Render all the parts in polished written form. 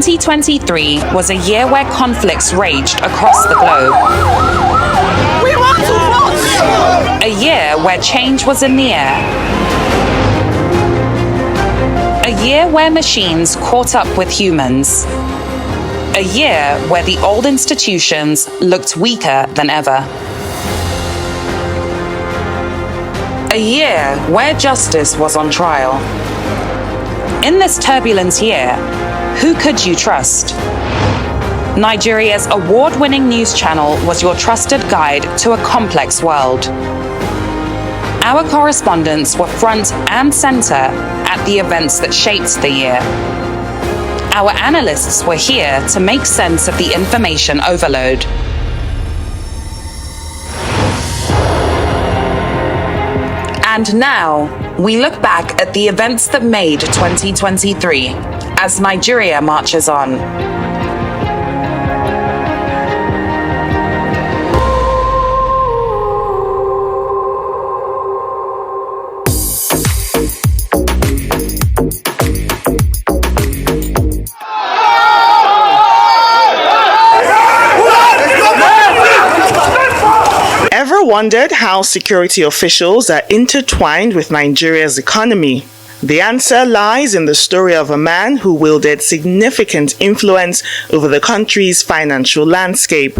2023 was a year where conflicts raged across the globe. We want to vote! A year where change was in the air. A year where machines caught up with humans. A year where the old institutions looked weaker than ever. A year where justice was on trial. In this turbulent year, who could you trust? Nigeria's award-winning news channel was your trusted guide to a complex world. Our correspondents were front and center at the events that shaped the year. Our analysts were here to make sense of the information overload. And now, we look back at the events that made 2023 as Nigeria marches on. Ever wondered how security officials are intertwined with Nigeria's economy? The answer lies in the story of a man who wielded significant influence over the country's financial landscape,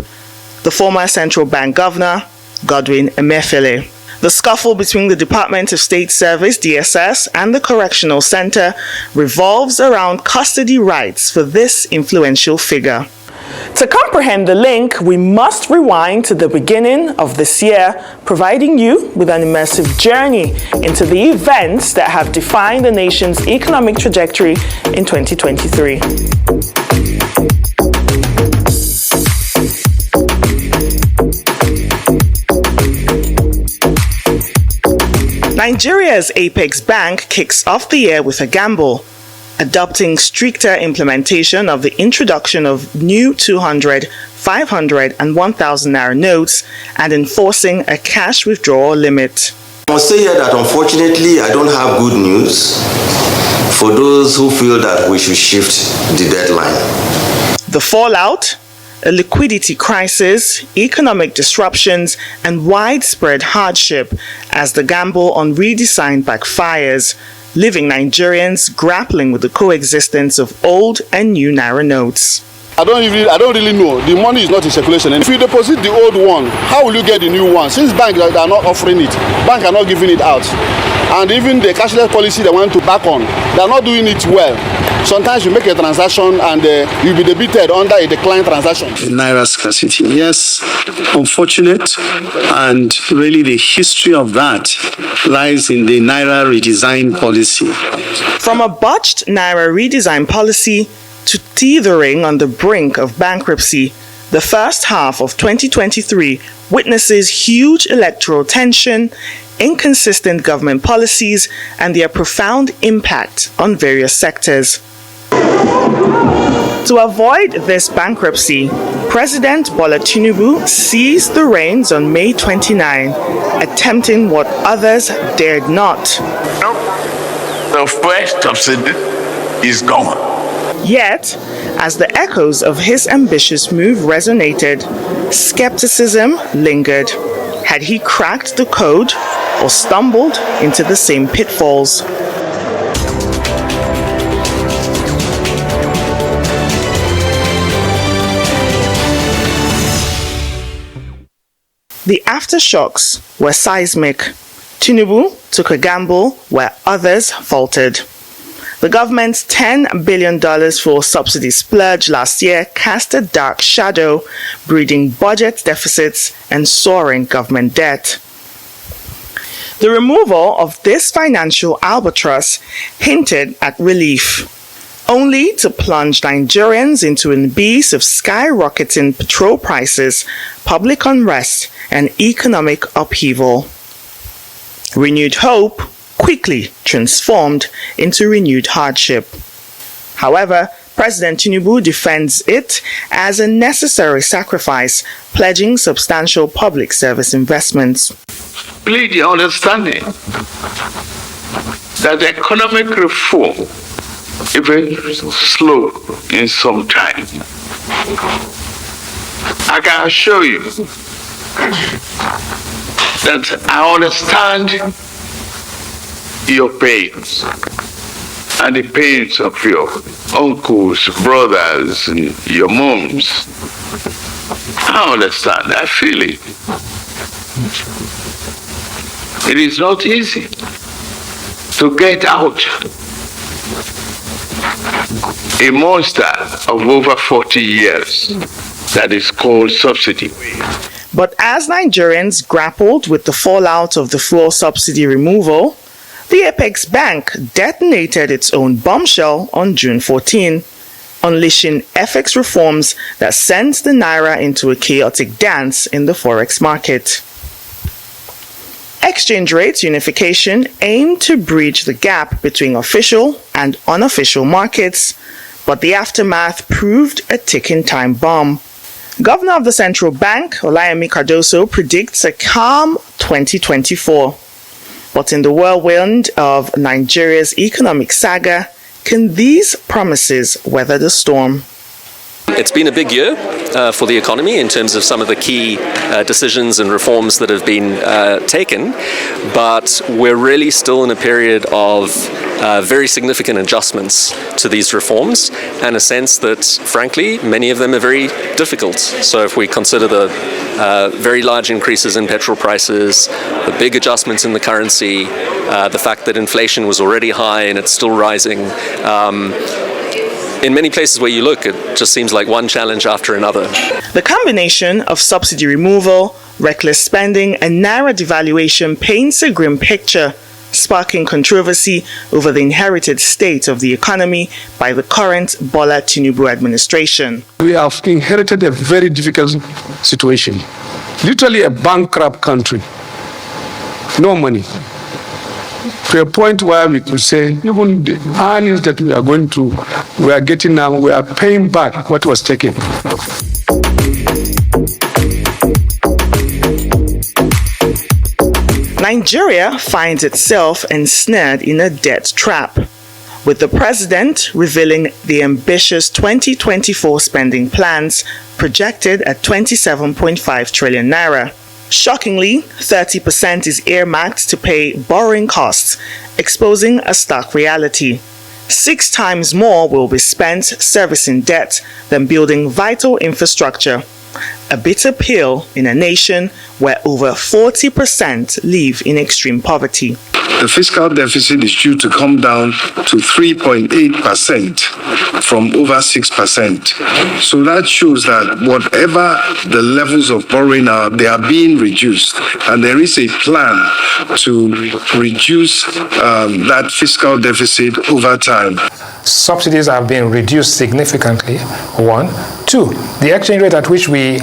the former central bank governor, Godwin Emefiele. The scuffle between the Department of State Service, DSS, and the Correctional Center revolves around custody rights for this influential figure. To comprehend the link, we must rewind to the beginning of this year, providing you with an immersive journey into the events that have defined the nation's economic trajectory in 2023. Nigeria's Apex Bank kicks off the year with a gamble, adopting stricter implementation of the introduction of new 200, 500 and 1,000 naira notes and enforcing a cash withdrawal limit. I must say here that unfortunately I don't have good news for those who feel that we should shift the deadline. The fallout? A liquidity crisis, economic disruptions and widespread hardship as the gamble on redesign backfires, leaving Nigerians grappling with the coexistence of old and new naira notes. I don't really know. The money is not in circulation. And if you deposit the old one, how will you get the new one? Since banks are not offering it, banks are not giving it out. And even the cashless policy they want to back on, they are not doing it well. Sometimes you make a transaction and you'll be debited under a declined transaction. Naira scarcity, yes, unfortunate, and really the history of that lies in the Naira redesign policy. From a botched Naira redesign policy to teetering on the brink of bankruptcy, the first half of 2023 witnesses huge electoral tension, inconsistent government policies, and their profound impact on various sectors. To avoid this bankruptcy, President Bola Tinubu seized the reins on May 29, attempting what others dared not. The first subsidy is gone. Yet, as the echoes of his ambitious move resonated, skepticism lingered. Had he cracked the code or stumbled into the same pitfalls? The aftershocks were seismic. Tinubu took a gamble where others faltered. The government's $10 billion for subsidy splurge last year cast a dark shadow, breeding budget deficits and soaring government debt. The removal of this financial albatross hinted at relief, only to plunge Nigerians into an abyss of skyrocketing petrol prices, public unrest, and economic upheaval. Renewed hope quickly transformed into renewed hardship. However, President Tinubu defends it as a necessary sacrifice, pledging substantial public service investments. Plead the understanding that economic reform even slow in some time. I can assure you that I understand your pains and the pains of your uncles, brothers, and your moms. I understand. I feel it. It is not easy to get out a monster of over 40 years that is called subsidy. But as Nigerians grappled with the fallout of the fuel subsidy removal, the Apex Bank detonated its own bombshell on June 14, unleashing FX reforms that sent the Naira into a chaotic dance in the Forex market. Exchange rate unification aimed to bridge the gap between official and unofficial markets, but the aftermath proved a ticking time bomb. Governor of the Central Bank, Olayemi Cardoso, predicts a calm 2024. But in the whirlwind of Nigeria's economic saga, can these promises weather the storm? It's been a big year for the economy in terms of some of the key decisions and reforms that have been taken, but we're really still in a period of very significant adjustments to these reforms, and a sense that, frankly, many of them are very difficult. So if we consider the very large increases in petrol prices, the big adjustments in the currency, the fact that inflation was already high and it's still rising, in many places where you look, it just seems like one challenge after another. The combination of subsidy removal, reckless spending, and Naira devaluation paints a grim picture, sparking controversy over the inherited state of the economy by the current Bola Tinubu administration. We have inherited a very difficult situation, literally a bankrupt country, no money. To a point where we could say, even the earnings that we are getting now, we are paying back what was taken. Nigeria finds itself ensnared in a debt trap, with the president revealing the ambitious 2024 spending plans projected at 27.5 trillion naira. Shockingly, 30% is earmarked to pay borrowing costs, exposing a stark reality. 6 times more will be spent servicing debt than building vital infrastructure. A bitter pill in a nation where over 40% live in extreme poverty. The fiscal deficit is due to come down to 3.8% from over 6%. So that shows that whatever the levels of borrowing are, they are being reduced. And there is a plan to reduce that fiscal deficit over time. Subsidies have been reduced significantly, 1. 2, the exchange rate at which we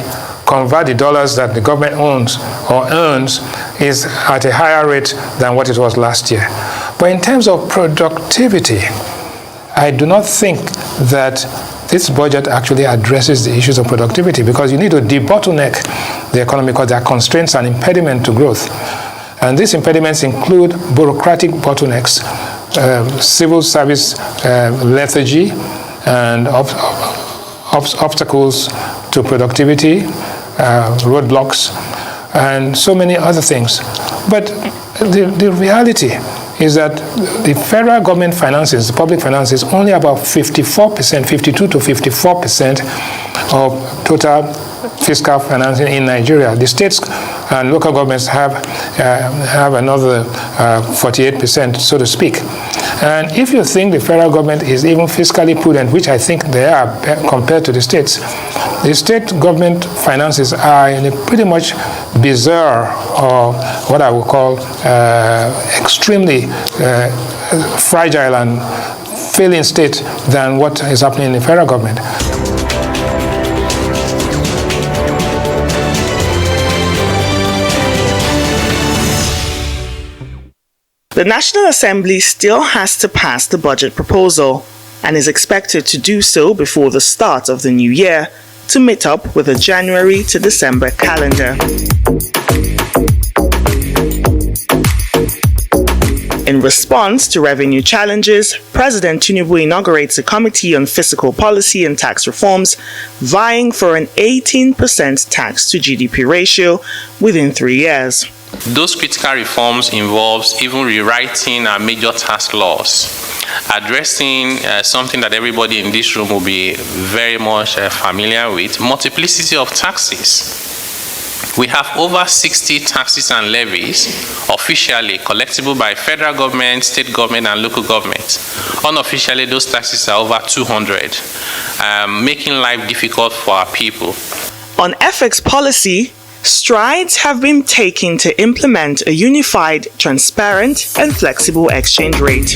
convert the dollars that the government owns or earns is at a higher rate than what it was last year. But in terms of productivity, I do not think that this budget actually addresses the issues of productivity, because you need to debottleneck the economy because there are constraints and impediment to growth. And these impediments include bureaucratic bottlenecks, civil service lethargy, and obstacles to productivity, roadblocks, and so many other things. But the reality is that the federal government finances, the public finances, only about 54%, 52 to 54% of total fiscal financing in Nigeria. The states and local governments have another 48%, so to speak. And if you think the federal government is even fiscally prudent, which I think they are compared to the state government finances are in a pretty much bizarre, or what I would call extremely fragile and failing state than what is happening in the federal government. The National Assembly still has to pass the budget proposal and is expected to do so before the start of the new year to meet up with a January to December calendar. In response to revenue challenges, President Tinubu inaugurates a committee on fiscal policy and tax reforms, vying for an 18% tax to GDP ratio within 3 years. Those critical reforms involves even rewriting our major tax laws, addressing something that everybody in this room will be very much familiar with, multiplicity of taxes. We have over 60 taxes and levies officially collectible by federal government, state government, and local government. Unofficially, those taxes are over 200, making life difficult for our people. On FX policy, strides have been taken to implement a unified, transparent, and flexible exchange rate.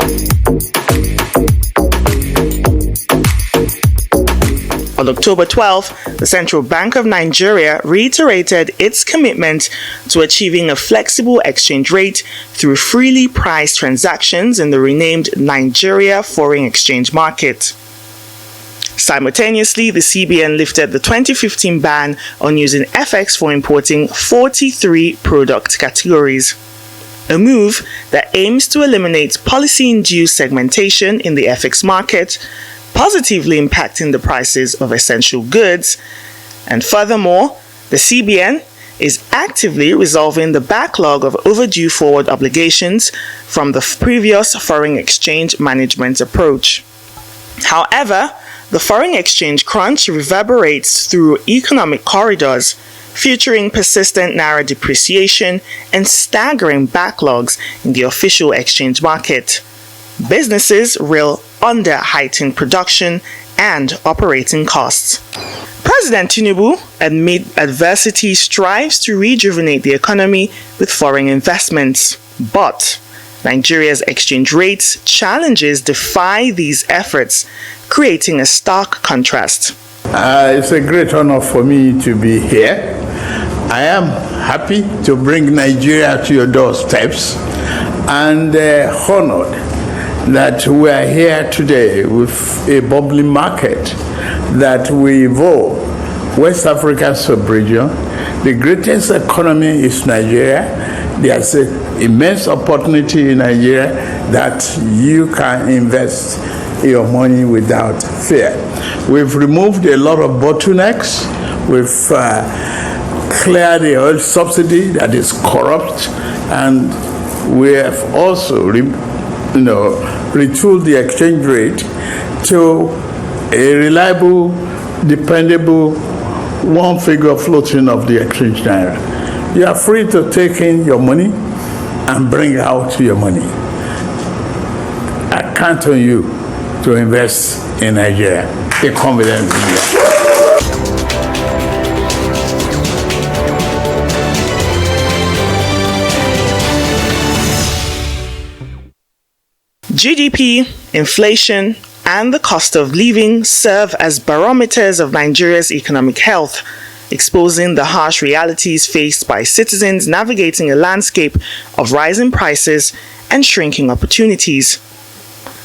On October 12, the Central Bank of Nigeria reiterated its commitment to achieving a flexible exchange rate through freely priced transactions in the renamed Nigeria Foreign Exchange Market. Simultaneously, the CBN lifted the 2015 ban on using FX for importing 43 product categories, a move that aims to eliminate policy-induced segmentation in the FX market, positively impacting the prices of essential goods. And furthermore, the CBN is actively resolving the backlog of overdue forward obligations from the previous foreign exchange management approach. However, the foreign exchange crunch reverberates through economic corridors, featuring persistent naira depreciation and staggering backlogs in the official exchange market. Businesses reel under heightened production and operating costs. President Tinubu, amid adversity, strives to rejuvenate the economy with foreign investments. But Nigeria's exchange rates challenges defy these efforts, creating a stark contrast. It's a great honor for me to be here. I am happy to bring Nigeria to your doorsteps and honored that we are here today with a bubbling market that will evolve West Africa's sub-region. The greatest economy is Nigeria. There's an immense opportunity in Nigeria that you can invest your money without fear. We've removed a lot of bottlenecks. We've cleared the oil subsidy that is corrupt, and we have also retooled the exchange rate to a reliable, dependable, one-figure floating of the exchange naira. You are free to take in your money and bring out your money. I count on you to invest in Nigeria. Be confident in that. GDP, inflation, and the cost of living serve as barometers of Nigeria's economic health, exposing the harsh realities faced by citizens navigating a landscape of rising prices and shrinking opportunities.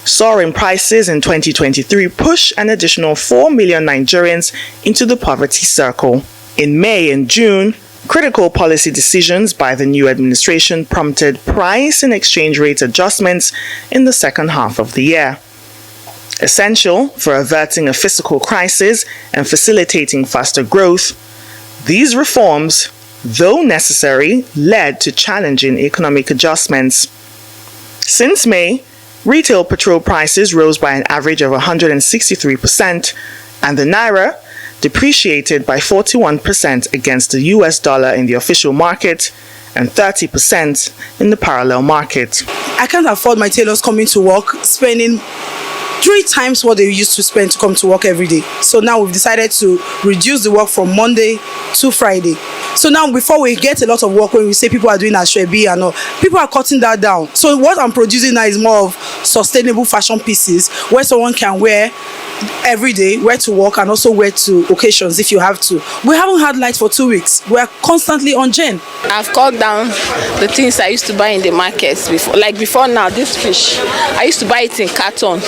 Soaring prices in 2023 push an additional 4 million Nigerians into the poverty circle. In May and June, critical policy decisions by the new administration prompted price and exchange rate adjustments in the second half of the year. Essential for averting a fiscal crisis and facilitating faster growth, these reforms, though necessary, led to challenging economic adjustments. Since May, retail petrol prices rose by an average of 163%, and the naira depreciated by 41% against the US dollar in the official market and 30% in the parallel market. I can't afford my tailors coming to work, spending 3 times what they used to spend to come to work every day. So now we've decided to reduce the work from Monday to Friday. So now before we get a lot of work, when we say people are doing ashwebi and all, people are cutting that down. So what I'm producing now is more of sustainable fashion pieces where someone can wear every day, wear to work and also wear to occasions if you have to. We haven't had light for 2 weeks. We are constantly on gen. I've cut down the things I used to buy in the markets before. Like before now, this fish, I used to buy it in carton.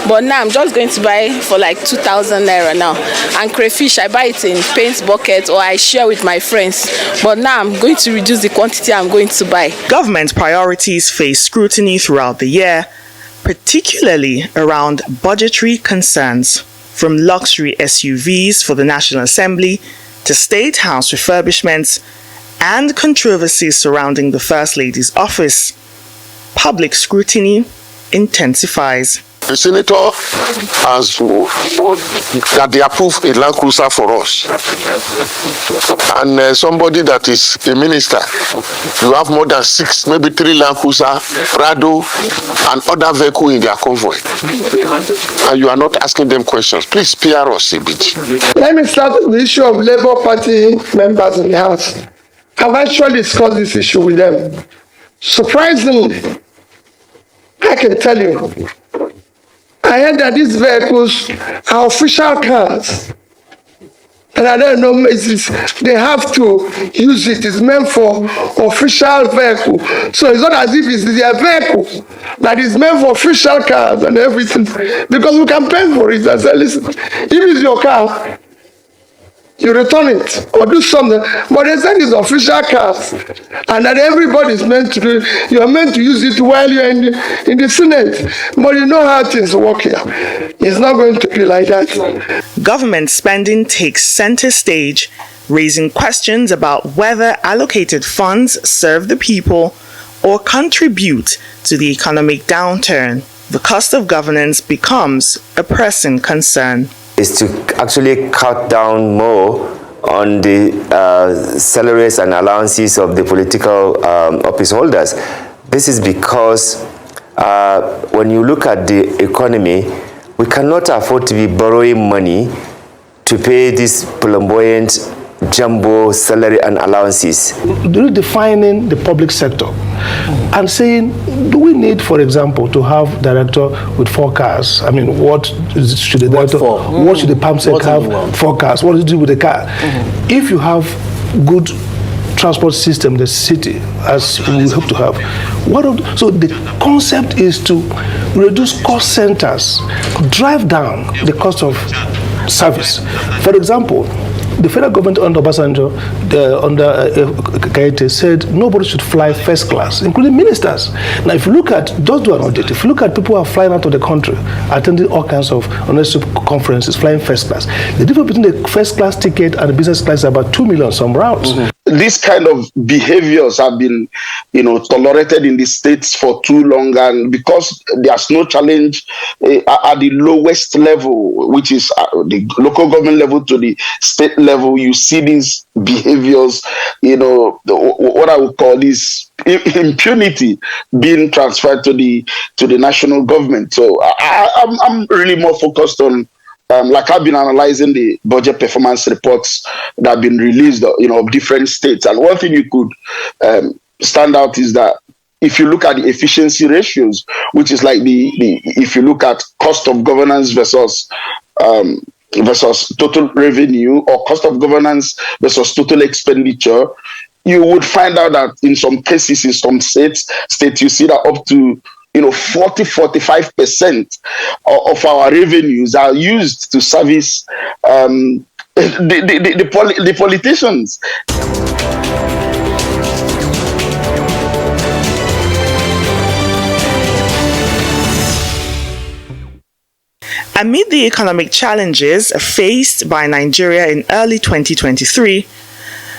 But now I'm just going to buy for like 2,000 naira now. And crayfish, I buy it in paint bucket or I share with my friends. But now I'm going to reduce the quantity I'm going to buy. Government priorities face scrutiny throughout the year, particularly around budgetary concerns, from luxury SUVs for the National Assembly to State House refurbishments and controversies surrounding the First Lady's office. Public scrutiny intensifies. The senator has that they approve a Land Cruiser for us, and somebody that is a minister, you have more than 6, maybe 3 Land Cruiser, Prado, and other vehicle in their convoy, and you are not asking them questions. Please spare us a bit. Let me start with the issue of Labour Party members in the House. I've actually discussed this issue with them. Surprisingly, I can tell you, I heard that these vehicles are official cars. And I don't know, they have to use it. It's meant for official vehicle. So it's not as if it's their vehicle that is meant for official cars and everything. Because we can pay for it and say, listen, if it's your car, you return it or do something. But they said it's official cars and that everybody is meant to do it. You are meant to use it while you're in the Senate. But you know how things work here. It's not going to be like that. Government spending takes center stage, raising questions about whether allocated funds serve the people or contribute to the economic downturn. The cost of governance becomes a pressing concern. Is to actually cut down more on the salaries and allowances of the political office holders. This is because when you look at the economy, we cannot afford to be borrowing money to pay this flamboyant jumbo salary and allowances. Redefining the public sector and saying, do we need, for example, to have director with 4 cars? I mean, what should the director, what should the PAMSEC have? 4 cars. What do you do with the car? If you have good transport system in the city, as we hope to have, so the concept is to reduce cost centers, drive down the cost of service. For example, the federal government under Obasanjo, under Kaite, said nobody should fly first class, including ministers. Now, if you look at, just do an audit, if you look at people who are flying out of the country, attending all kinds of unnecessary conferences, flying first class, the difference between the first class ticket and the business class is about 2 million some rounds. These kind of behaviors have been, tolerated in the states for too long, and because there's no challenge at the lowest level, which is the local government level to the state level, you see these behaviors, what I would call this impunity being transferred to the national government. So I'm really more focused on. Like I've been analyzing the budget performance reports that have been released, of different states. And one thing you could stand out is that if you look at the efficiency ratios, which is like if you look at cost of governance versus total revenue, or cost of governance versus total expenditure, you would find out that in some cases, in some states you see that up to 40-45% of our revenues are used to service the politicians. Amid the economic challenges faced by Nigeria in early 2023,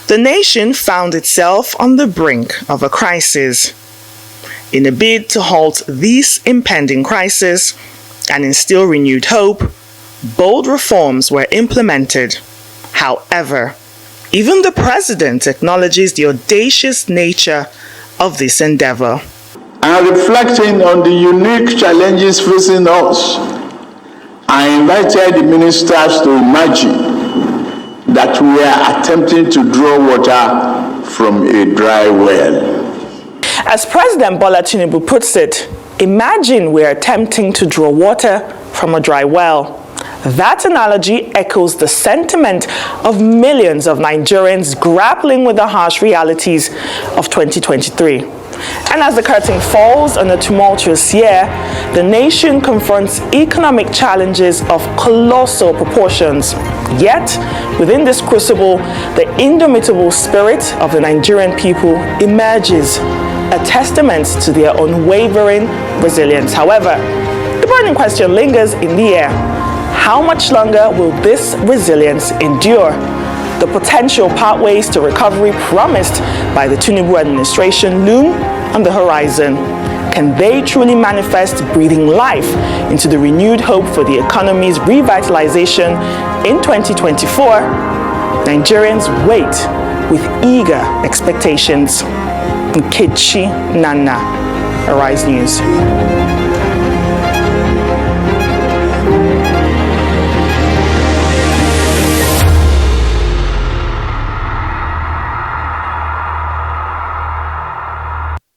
the nation found itself on the brink of a crisis. In a bid to halt this impending crisis and instill renewed hope, bold reforms were implemented. However, even the president acknowledges the audacious nature of this endeavor. And reflecting on the unique challenges facing us, I invited the ministers to imagine that we are attempting to draw water from a dry well. As President Bola Tinubu puts it, imagine we're attempting to draw water from a dry well. That analogy echoes the sentiment of millions of Nigerians grappling with the harsh realities of 2023. And as the curtain falls on a tumultuous year, the nation confronts economic challenges of colossal proportions. Yet, within this crucible, the indomitable spirit of the Nigerian people emerges, a testament to their unwavering resilience. However, the burning question lingers in the air. How much longer will this resilience endure? The potential pathways to recovery promised by the Tinubu administration loom on the horizon. Can they truly manifest, breathing life into the renewed hope for the economy's revitalization in 2024? Nigerians wait with eager expectations. Nkechi, Nnanna, Arise News.